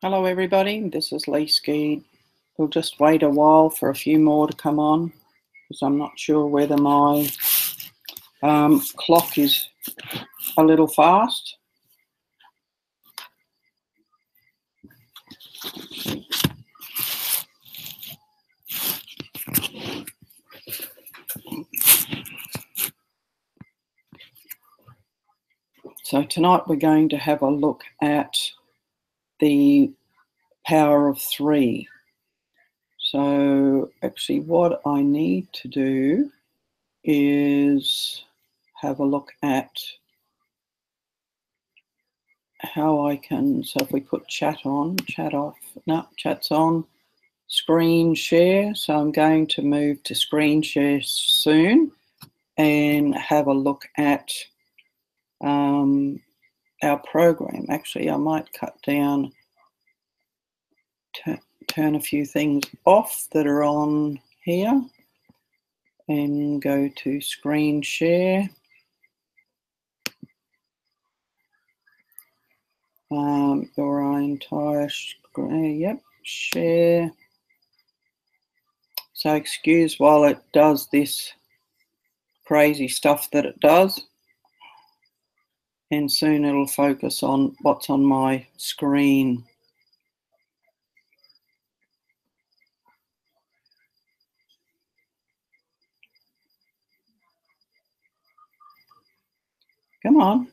Hello everybody, this is Lee Skeed. We'll just wait a while for a few more to come on because I'm not sure whether my clock is a little fast. So tonight we're going to have a look at the power of three. So actually what I need to do is have a look at how I can, so if we put chat on, chat off, no, chat's on, screen share. So I'm going to move to screen share soon and have a look at our program. Actually, I might cut down, turn a few things off that are on here and go to screen share. Your entire screen, yep, share. So excuse while it does this crazy stuff that it does, and soon it'll focus on what's on my screen. Come on.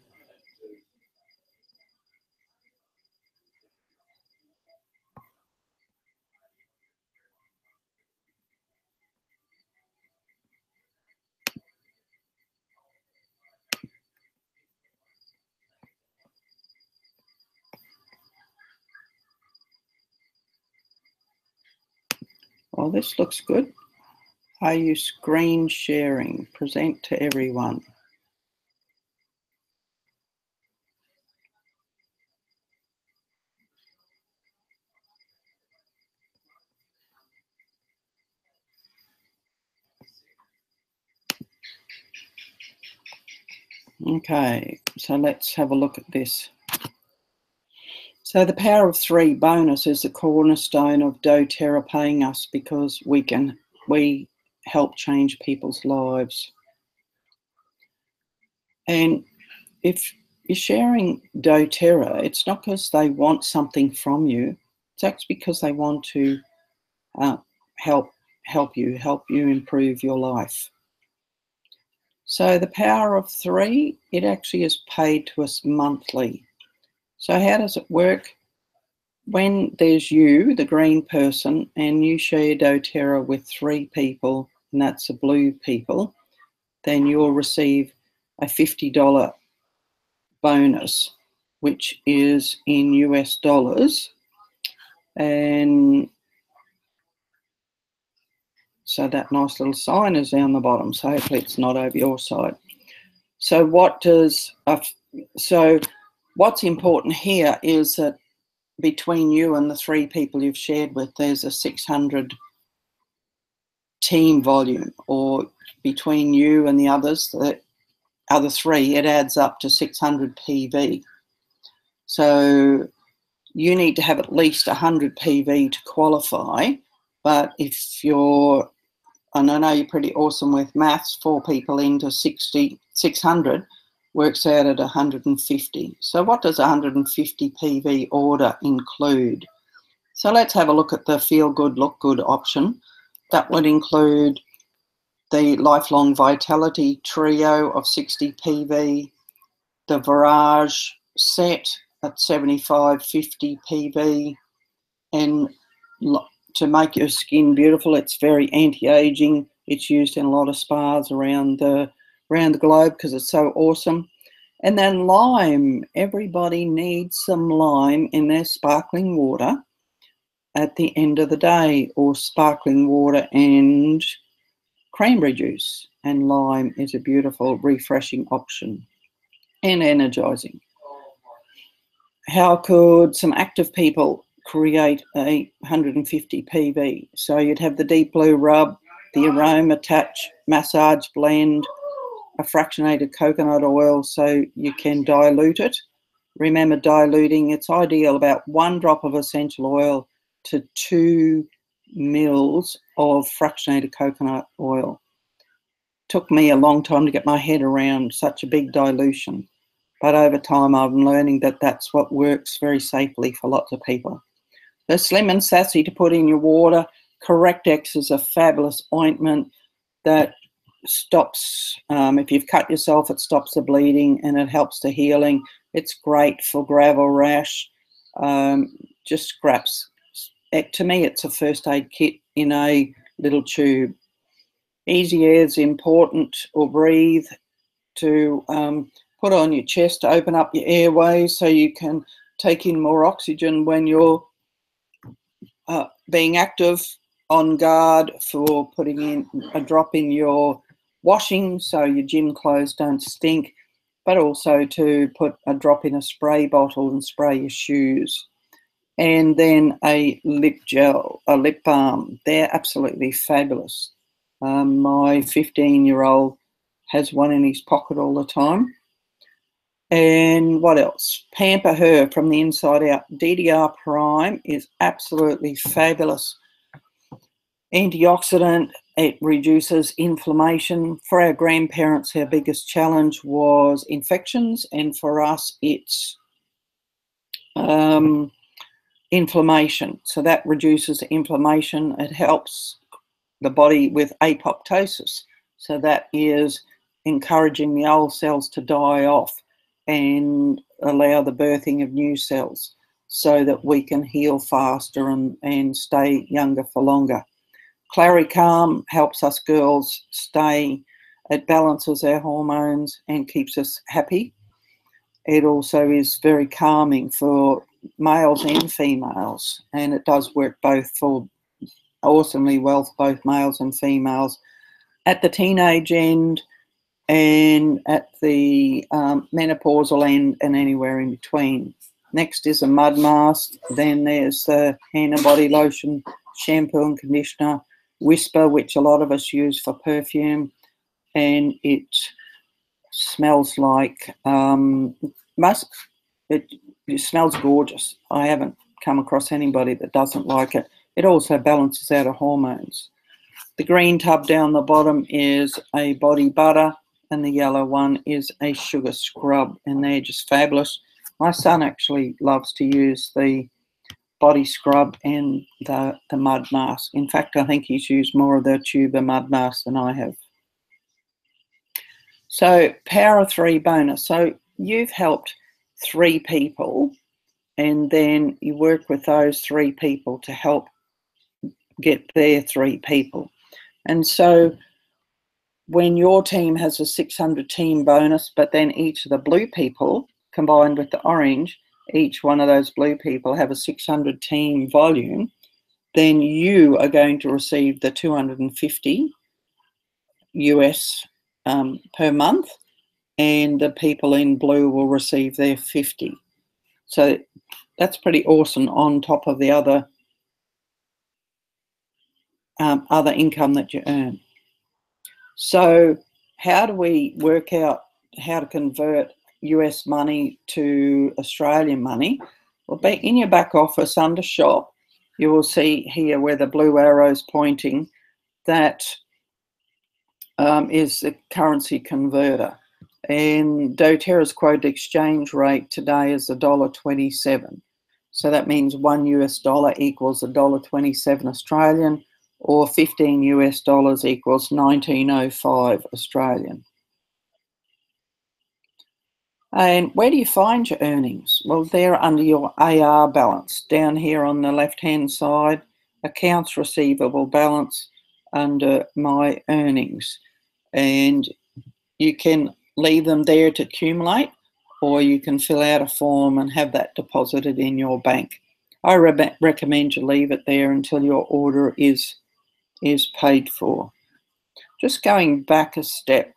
Well, this looks good. Are you screen sharing? Present to everyone. Okay, so let's have a look at this. So the power of three bonus is the cornerstone of doTERRA paying us because we help change people's lives. And if you're sharing doTERRA, it's not because they want something from you. It's actually because they want to help you improve your life. So the power of three, it actually is paid to us monthly. So how does it work? When there's you, the green person, and you share doTERRA with three people, and that's the blue people, then you'll receive a $50 bonus, which is in US dollars. And so that nice little sign is down the bottom. So hopefully it's not over your side. So what's important here is that between you and the three people you've shared with, there's a 600 team volume, or between you and the others, the other three, it adds up to 600 PV. So you need to have at least 100 PV to qualify, but if you're, and I know you're pretty awesome with maths, 4 people into 600 works out at 150. So what does 150 PV order include? So let's have a look at the feel good, look good option. That would include the lifelong vitality trio of 60 PV, the Virage set at 75-50 PV, and to make your skin beautiful, it's very anti-aging. It's used in a lot of spas around the globe because it's so awesome. And then lime. Everybody needs some lime in their sparkling water at the end of the day, or sparkling water and cranberry juice. And lime is a beautiful, refreshing option and energizing. How could some active people create a 150 PV? So you'd have the deep blue rub, the aroma touch, massage blend, a fractionated coconut oil so you can dilute it, Remember diluting. It's ideal about 1 drop of essential oil to 2 mils of fractionated coconut oil. Took me a long time to get my head around such a big dilution, but over time I'm learning that that's what works very safely for lots of people. They're slim and sassy to put in your water. Correct-X is a fabulous ointment that stops, if you've cut yourself, it stops the bleeding and it helps the healing. It's great for gravel rash, just scraps. To me, it's a first aid kit in a little tube. Easy air is important, or breathe, to put on your chest to open up your airways so you can take in more oxygen when you're being active, on guard for putting in a drop in your washing so your gym clothes don't stink, but also to put a drop in a spray bottle and spray your shoes. And then a lip gel, a lip balm. They're absolutely fabulous. My 15-year-old has one in his pocket all the time. And what else? Pamper Her from the inside out. DDR Prime is absolutely fabulous. Antioxidant, it reduces inflammation. For our grandparents, our biggest challenge was infections, and for us, it's inflammation. So that reduces inflammation. It helps the body with apoptosis. So that is encouraging the old cells to die off and allow the birthing of new cells so that we can heal faster and stay younger for longer. Claricalm helps us girls stay, it balances our hormones and keeps us happy. It also is very calming for males and females, and it does work both for awesomely well for both males and females at the teenage end and at the menopausal end and anywhere in between. Next is a mud mask. Then there's the hand and body lotion, shampoo and conditioner, Whisper, which a lot of us use for perfume, and it smells like it smells gorgeous. I haven't come across anybody that doesn't like it. It also balances out our hormones. The green tub down the bottom is a body butter, and the yellow one is a sugar scrub, and they're just fabulous. My son actually loves to use the body scrub and the mud mask. In fact, I think he's used more of the tuber mud mask than I have. So Power of 3 bonus. So you've helped 3 people, and then you work with those 3 people to help get their 3 people. And so when your team has a 600 team bonus, but then each of the blue people combined with the orange, each one of those blue people have a 600 team volume, then you are going to receive the 250 US per month, and the people in blue will receive their 50. So that's pretty awesome on top of the other income that you earn. So how do we work out how to convert US money to Australian money? Well, in your back office under shop, you will see here where the blue arrow is pointing, that is the currency converter. And doTERRA's quoted exchange rate today is $1.27. So that means $1 US equals $1.27 Australian, or 15 US dollars equals 1905 Australian. And where do you find your earnings? Well, they're under your AR balance. Down here on the left-hand side, accounts receivable balance under my earnings. And you can leave them there to accumulate, or you can fill out a form and have that deposited in your bank. I recommend you leave it there until your order is paid for. Just going back a step,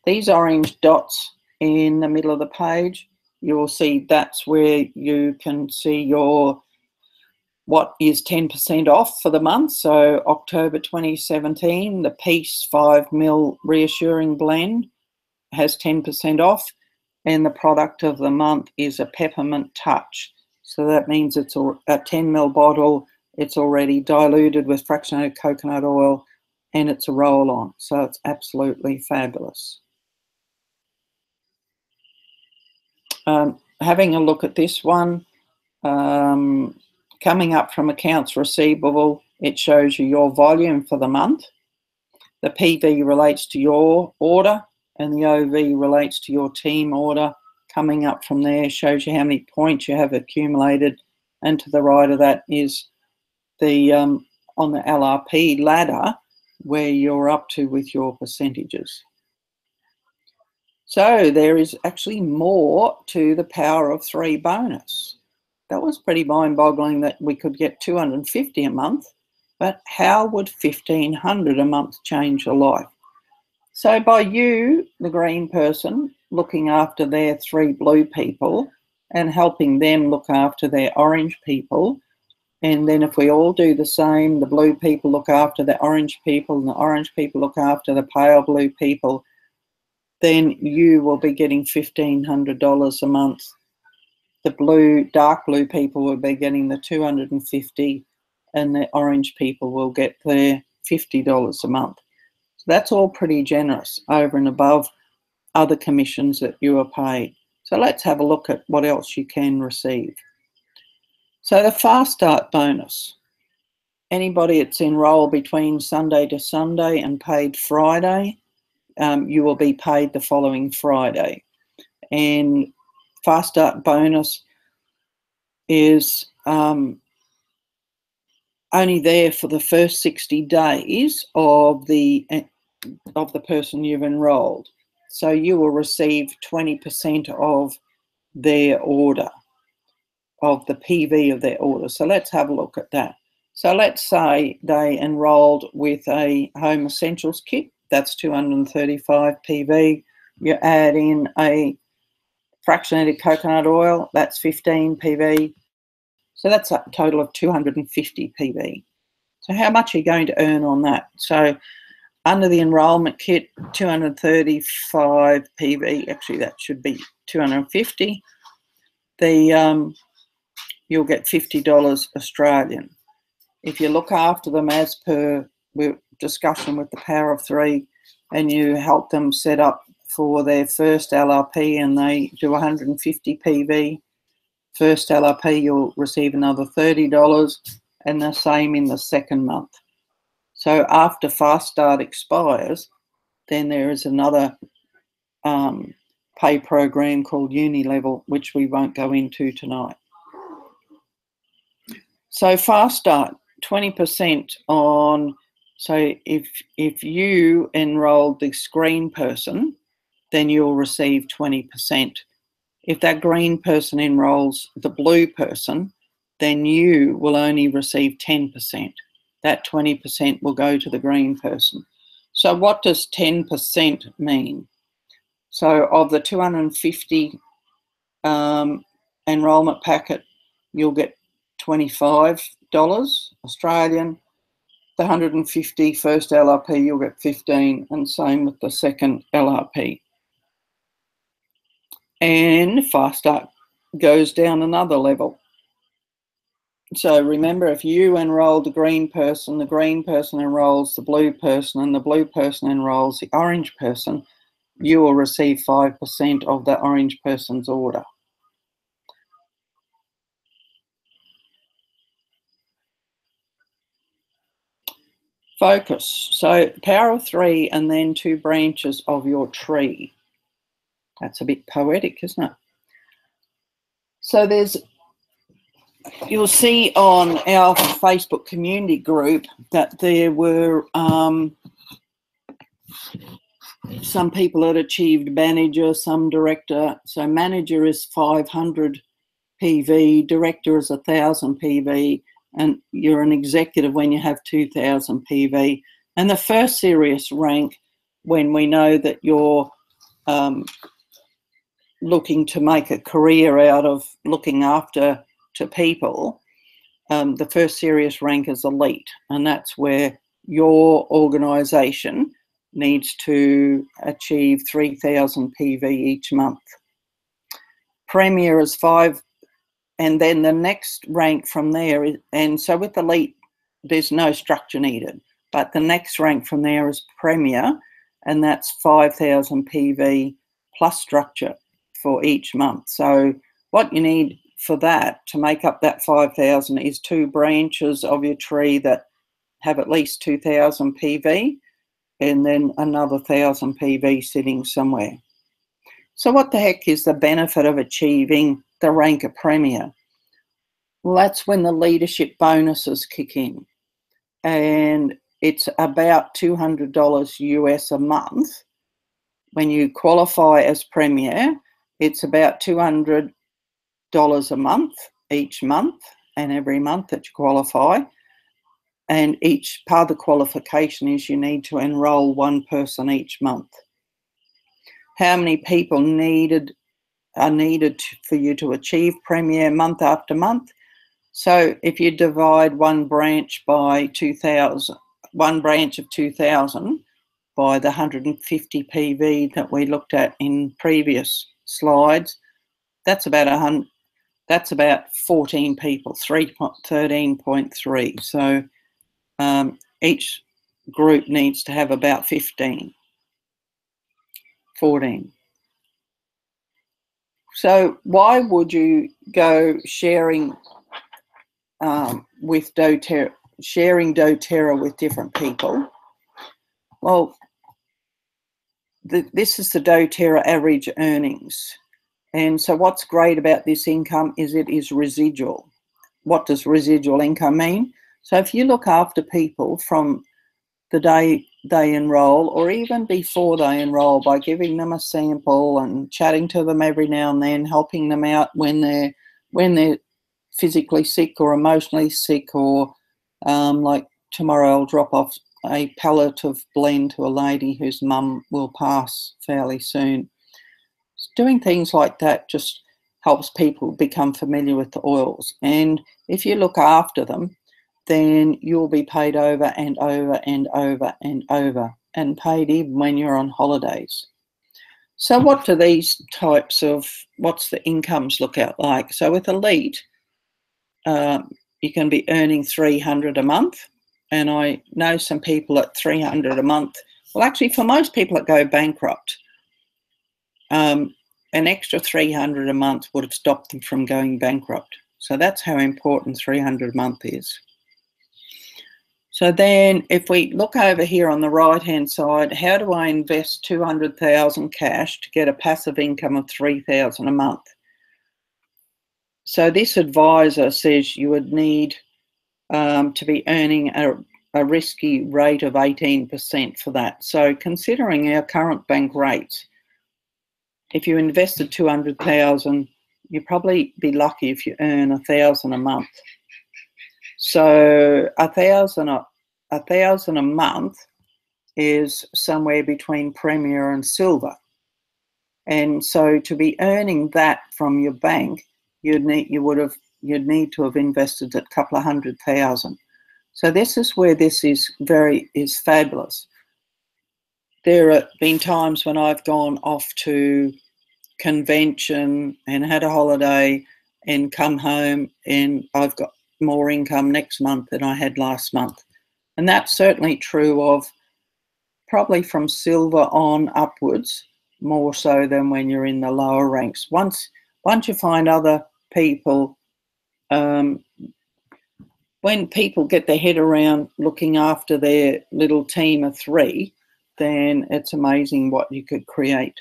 these orange dots in the middle of the page, you will see that's where you can see what is 10% off for the month. So October 2017, the Peace 5 ml Reassuring Blend has 10% off. and the product of the month is a peppermint touch. So that means it's a 10 ml bottle. It's already diluted with fractionated coconut oil, and it's a roll-on. So it's absolutely fabulous. Having a look at this one, coming up from accounts receivable, it shows you your volume for the month. The PV relates to your order, and the OV relates to your team order. Coming up from there shows you how many points you have accumulated, and to the right of that is the on the LRP ladder where you're up to with your percentages. So there is actually more to the Power of 3 bonus. That was pretty mind-boggling that we could get $250 a month, but how would $1,500 a month change your life? So by you, the green person, looking after their 3 blue people and helping them look after their orange people, and then if we all do the same, the blue people look after the orange people and the orange people look after the pale blue people, then you will be getting $1,500 a month. The dark blue people will be getting the $250, and the orange people will get their $50 a month. So that's all pretty generous over and above other commissions that you are paid. So let's have a look at what else you can receive. So the Fast Start bonus. Anybody that's enrolled between Sunday to Sunday and paid Friday, you will be paid the following Friday. And Fast Start bonus is only there for the first 60 days of the person you've enrolled. So you will receive 20% of their order, of the PV of their order. So let's have a look at that. So let's say they enrolled with a Home Essentials kit. That's 235 PV. You add in a fractionated coconut oil, that's 15 PV. So that's a total of 250 PV. So how much are you going to earn on that? So under the enrolment kit, 235 PV, actually that should be 250. You'll get $50 Australian. If you look after them as per discussion with the Power of 3, and you help them set up for their first LRP and they do 150 PV, first LRP you'll receive another $30, and the same in the second month. So after Fast Start expires, then there is another pay program called Unilevel, which we won't go into tonight. So Fast Start, 20% on, so if you enrolled the green person, then you'll receive 20%. If that green person enrolls the blue person, then you will only receive 10%. That 20% will go to the green person. So what does 10% mean? So of the 250 enrolment packet, you'll get $25 Australian. The 150 first LRP, you'll get 15, and same with the second LRP. And Fast Start goes down another level. So remember, if you enroll the green person enrolls the blue person, and the blue person enrolls the orange person, you will receive 5% of the orange person's order. Focus. So Power of 3 and then 2 branches of your tree. That's a bit poetic, isn't it? So you'll see on our Facebook community group that there were some people that achieved manager, some director. So manager is 500 PV, director is 1,000 PV, and you're an executive when you have 2,000 PV. And the first serious rank, when we know that you're looking to make a career out of looking after to people, the first serious rank is elite, and that's where your organisation needs to achieve 3,000 PV each month. Premier is 5, and then the next rank from there is, and so with Elite, there's no structure needed, but the next rank from there is Premier, and that's 5,000 PV plus structure for each month. So what you need for that to make up that 5,000 is 2 branches of your tree that have at least 2,000 PV, and then another 1,000 PV sitting somewhere. So what the heck is the benefit of achieving the rank of Premier? Well, that's when the leadership bonuses kick in, and it's about $200 US a month. When you qualify as Premier, it's about $200 a month each month, and every month that you qualify. And each part of the qualification is you need to enroll 1 person each month. How many people are needed for you to achieve Premier month after month? So if you divide one branch by 2,000, one branch of 2,000 by the 150 PV that we looked at in previous slides, that's about 100. That's about 14 people, 13.3. So each group needs to have about 14. So why would you go sharing with doTERRA, sharing doTERRA with different people? Well, this is the doTERRA average earnings. And so what's great about this income is it is residual. What does residual income mean? So if you look after people from the day they enroll, or even before they enroll, by giving them a sample and chatting to them every now and then, helping them out when they're physically sick or emotionally sick, or like tomorrow I'll drop off a palliative blend to a lady whose mum will pass fairly soon. Doing things like that just helps people become familiar with the oils. And if you look after them, then you'll be paid over and over and over and over, and paid even when you're on holidays. So what do these types of, what's the incomes look out like? So with Elite, you can be earning $300 a month. And I know some people at $300 a month. Well, actually, for most people that go bankrupt, an extra $300 a month would have stopped them from going bankrupt. So that's how important $300 a month is. So then if we look over here on the right-hand side, how do I invest $200,000 cash to get a passive income of $3,000 a month? So this advisor says you would need to be earning a risky rate of 18% for that. So considering our current bank rates, if you invested $200,000, you'd probably be lucky if you earn $1,000 a month. So $1,000 a month is somewhere between Premier and Silver. And so to be earning that from your bank, you'd need to have invested a couple of $100,000. So this is where this is fabulous. There have been times when I've gone off to convention and had a holiday and come home and I've got more income next month than I had last month. And that's certainly true of probably from Silver on upwards, more so than when you're in the lower ranks. Once you find other people, when people get their head around looking after their little team of 3, then it's amazing what you could create.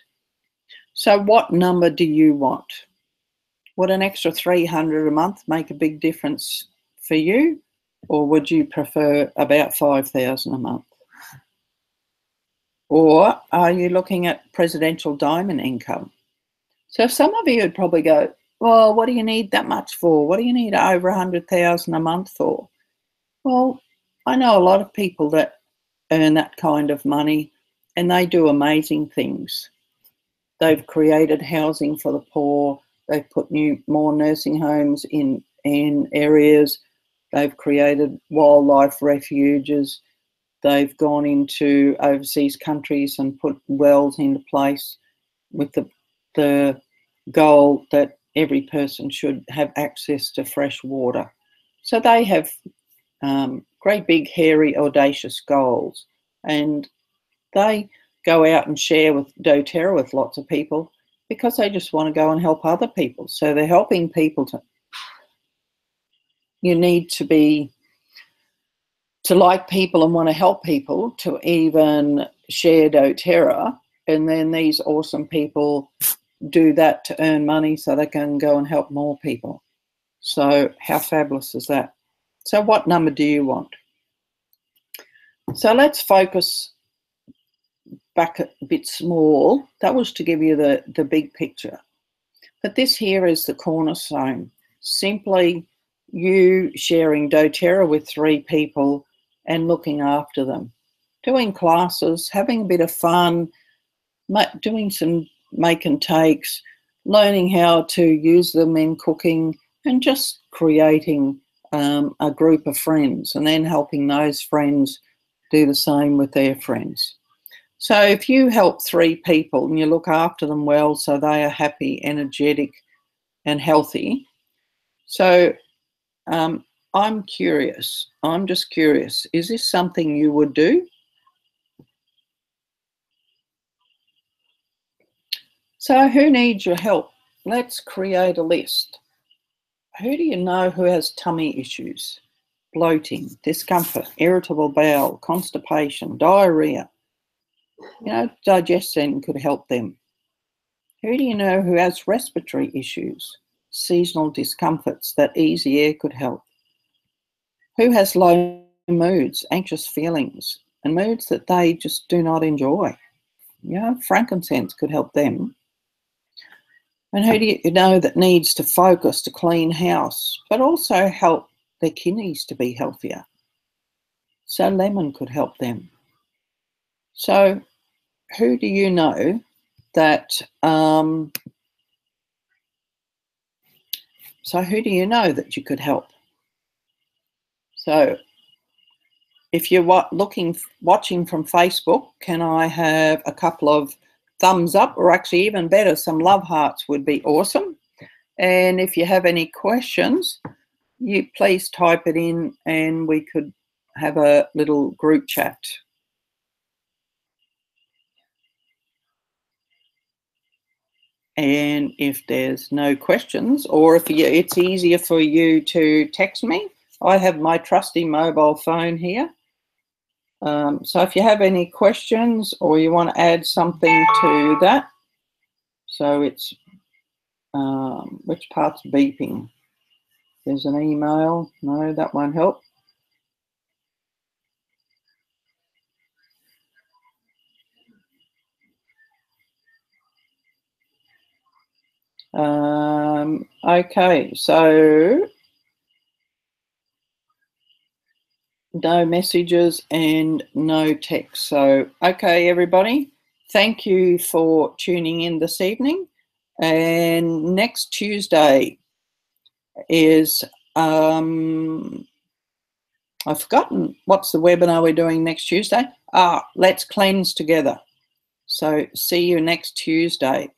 So what number do you want? Would an extra $300 a month make a big difference for you? Or would you prefer about $5,000 a month? Or are you looking at presidential diamond income? So some of you would probably go, well, what do you need that much for? What do you need over $100,000 a month for? Well, I know a lot of people that earn that kind of money and they do amazing things. They've created housing for the poor. They've put more nursing homes in areas. They've created wildlife refuges. They've gone into overseas countries and put wells into place with the goal that every person should have access to fresh water. So they have great big, hairy, audacious goals, and they go out and share with doTERRA with lots of people because they just want to go and help other people. So they're helping people you need to like people and want to help people to even share doTERRA, and then these awesome people do that to earn money so they can go and help more people. So how fabulous is that? So what number do you want? So let's focus back a bit small. That was to give you the big picture. But this here is the cornerstone. Simply you sharing doTERRA with 3 people and looking after them. Doing classes, having a bit of fun, doing some make and takes, learning how to use them in cooking, and just creating a group of friends, and then helping those friends do the same with their friends. So if you help 3 people and you look after them well so they are happy, energetic and healthy. So I'm curious. I'm just curious. Is this something you would do? So who needs your help? Let's create a list. Who do you know who has tummy issues? Bloating, discomfort, irritable bowel, constipation, diarrhea. Digestion could help them. Who do you know who has respiratory issues? Seasonal discomforts, that easy air could help. Who has low moods, anxious feelings, and moods that they just do not enjoy? Frankincense could help them. And who do you know that needs to focus to clean house, but also help their kidneys to be healthier? So lemon could help them. So who do you know that you could help? So if you're watching from Facebook, can I have a couple of thumbs up, or actually even better, some love hearts would be awesome. And if you have any questions, you please type it in and we could have a little group chat. And if there's no questions, or if it's easier for you to text me, I have my trusty mobile phone here. So if you have any questions or you want to add something to that, so it's which part's beeping? There's an email. No, that won't help. Okay, so no messages and no text. So, okay, everybody, thank you for tuning in this evening. And next Tuesday is, I've forgotten, what's the webinar we're doing next Tuesday? Let's cleanse together. So see you next Tuesday.